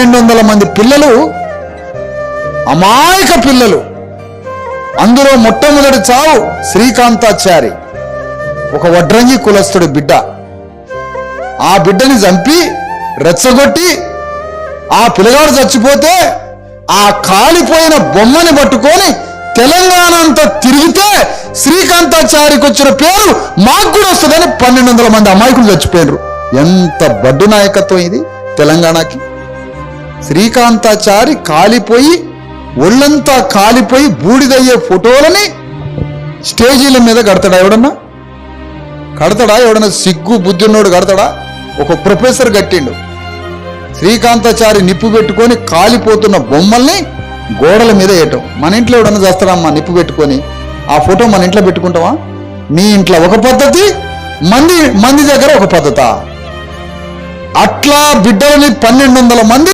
1200 మంది పిల్లలు, అమాయక పిల్లలు. అందులో మొట్టమొదటి చావు శ్రీకాంతాచారి, ఒక వడ్రంగి కులస్తుడి బిడ్డ. ఆ బిడ్డని చంపి రెచ్చగొట్టి ఆ పిల్లగాడు చచ్చిపోతే ఆ కాలిపోయిన బొమ్మని పట్టుకొని తెలంగాణ అంతా తిరిగితే శ్రీకాంతాచారికి వచ్చిన పేరు మాకు కూడా వస్తుందని 1200 మంది అమాయకులు చచ్చిపోయినరు. ఎంత బడ్డు నాయకత్వం ఇది తెలంగాణకి. శ్రీకాంతాచారి కాలిపోయి ఒళ్ళంతా కాలిపోయి బూడిదయ్యే ఫోటోలని స్టేజీల మీద కడతాడా ఎవడన్నా? కడతాడా ఎవడన్నా? సిగ్గు బుద్ధిన్నోడు కడతాడా? ఒక ప్రొఫెసర్ కట్టిండు. శ్రీకాంతాచారి నిప్పు పెట్టుకొని కాలిపోతున్న బొమ్మల్ని గోడల మీద వేయటం. మన ఇంట్లో ఎవడన్నా చేస్తాడమ్మా నిప్పు పెట్టుకొని? ఆ ఫోటో మన ఇంట్లో పెట్టుకుంటావా? మీ ఇంట్లో ఒక పద్ధతి, మంది దగ్గర ఒక పద్ధత. అట్లా బిడ్డలని 1200 మంది